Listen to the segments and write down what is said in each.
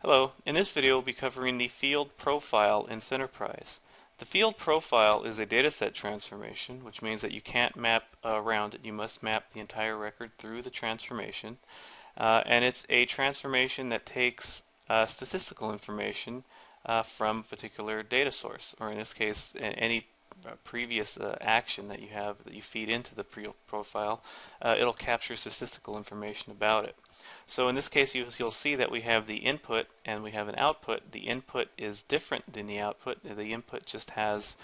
Hello, in this video we'll be covering the field profile in Centerprise. The field profile is a dataset transformation, which means that you can't map around it. You must map the entire record through the transformation. And it's a transformation that takes statistical information from a particular data source, or in this case, any previous action that you have that you feed into the profile, it'll capture statistical information about it. So in this case, you'll see that we have the input and we have an output. The input is different than the output. The input just has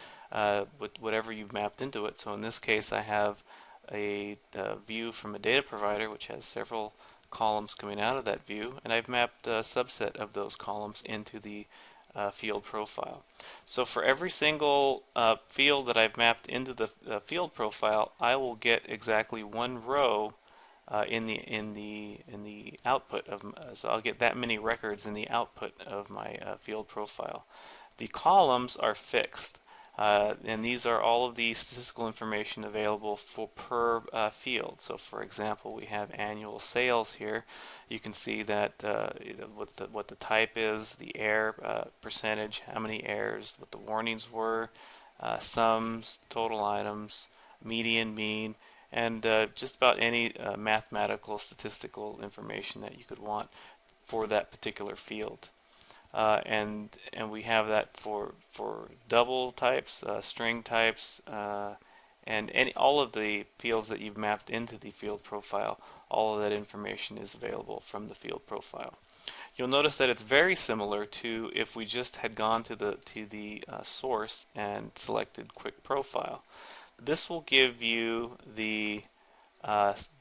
whatever you've mapped into it. So in this case, I have a view from a data provider, which has several columns coming out of that view, and I've mapped a subset of those columns into the field profile. So for every single field that I've mapped into the field profile, I will get exactly one row in the output of. So I'll get that many records in the output of my field profile. The columns are fixed. And these are all of the statistical information available for per field. So for example, we have annual sales here. You can see that what the type is, the error percentage, how many errors, what the warnings were, sums, total items, median, mean, and just about any mathematical statistical information that you could want for that particular field. And we have that for double types, string types, and all of the fields that you've mapped into the field profile. All of that information is available from the field profile. You'll notice that it's very similar to if we just had gone to the source and selected Quick Profile. This will give you the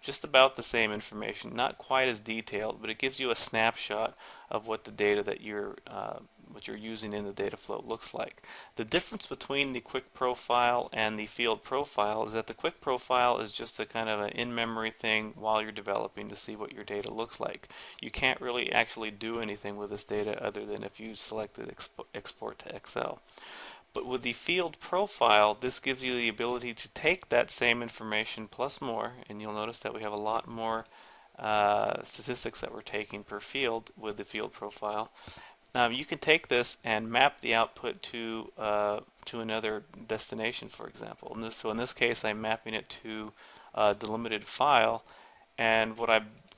just about the same information, not quite as detailed, but it gives you a snapshot of what the data that you're using in the data flow looks like. The difference between the quick profile and the field profile is that the quick profile is just a kind of an in-memory thing while you're developing to see what your data looks like. You can't really actually do anything with this data other than if you selected export to Excel. But with the field profile, this gives you the ability to take that same information plus more, and you'll notice that we have a lot more statistics that we're taking per field with the field profile. You can take this and map the output to another destination, for example. So in this case, I'm mapping it to a delimited file, and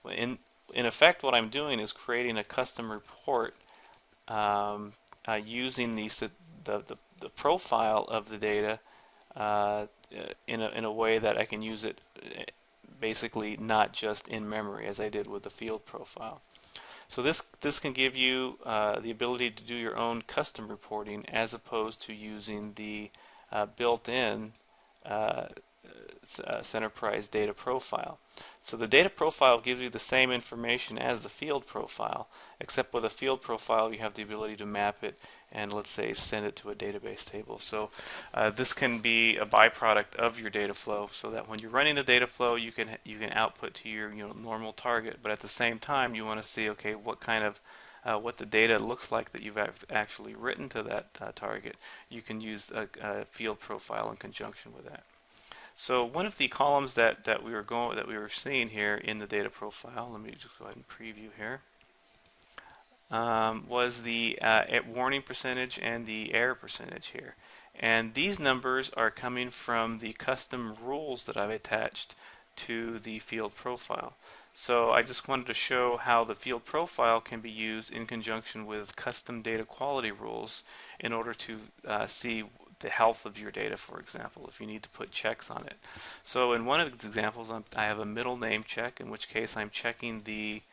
in effect, what I'm doing is creating a custom report using the profile of the data in a way that I can use it basically not just in memory as I did with the field profile. So this can give you the ability to do your own custom reporting as opposed to using the built-in Centerprise data profile. So the data profile gives you the same information as the field profile, except with a field profile you have the ability to map it and, let's say, send it to a database table. So this can be a byproduct of your data flow, so that when you're running the data flow, you can output to your normal target, but at the same time you want to see, okay, what kind of what the data looks like that you've actually written to that target. You can use a field profile in conjunction with that. So one of the columns that we were seeing here in the data profile, let me just go ahead and preview here, was the warning percentage and the error percentage here. And these numbers are coming from the custom rules that I've attached to the field profile. So I just wanted to show how the field profile can be used in conjunction with custom data quality rules in order to see the health of your data, for example, if you need to put checks on it. So in one of the examples, I have a middle name check, in which case I'm checking the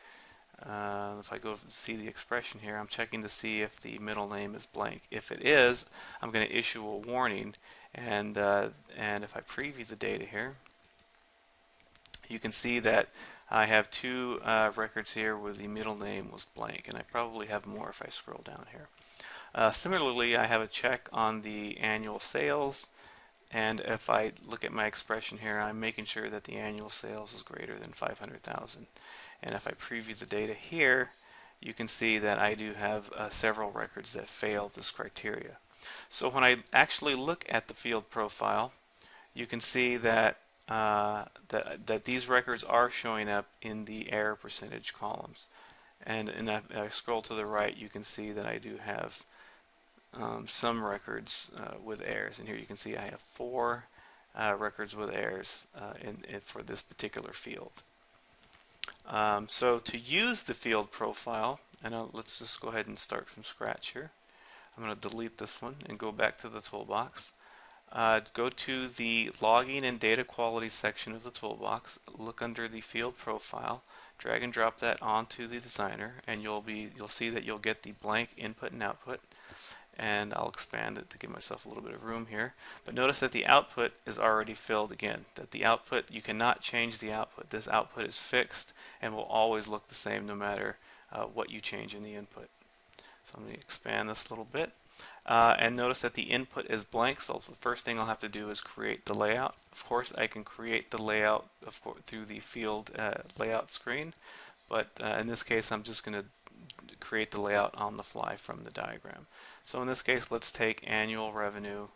if I go see the expression here, I'm checking to see if the middle name is blank. If it is, I'm going to issue a warning, and if I preview the data here, you can see that I have two records here where the middle name was blank, and I probably have more if I scroll down here. Similarly, I have a check on the annual sales, and if I look at my expression here, I'm making sure that the annual sales is greater than 500,000. And if I preview the data here, you can see that I do have several records that fail this criteria. So when I actually look at the field profile, you can see that that these records are showing up in the error percentage columns. And I scroll to the right, you can see that I do have some records with errors. And here you can see I have 4 records with errors for this particular field. So to use the field profile, and let's just go ahead and start from scratch here. I'm going to delete this one and go back to the toolbox. Go to the logging and data quality section of the toolbox, look under the field profile, drag and drop that onto the designer, and you'll see that you'll get the blank input and output. And I'll expand it to give myself a little bit of room here. But notice that the output is already filled again. That the output, you cannot change the output. This output is fixed and will always look the same no matter what you change in the input. So I'm going to expand this a little bit. And notice that the input is blank, so the first thing I'll have to do is create the layout. Of course, I can create the layout through the field layout screen, but in this case I'm just going to create the layout on the fly from the diagram. So in this case, let's take annual revenue,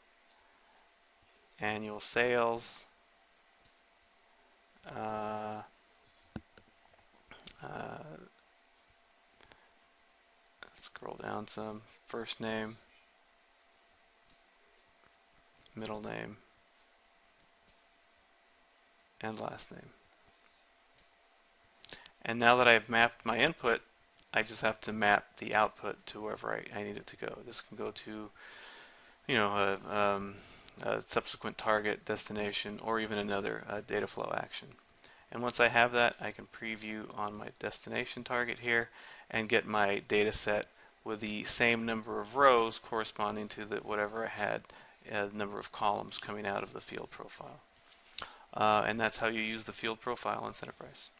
annual sales, let's scroll down some, first name, middle name, and last name. And now that I've mapped my input, I just have to map the output to wherever I need it to go. This can go to, a subsequent target, destination, or even another data flow action. And once I have that, I can preview on my destination target here and get my data set with the same number of rows corresponding to whatever I had, the number of columns coming out of the field profile. And that's how you use the field profile in Centerprise.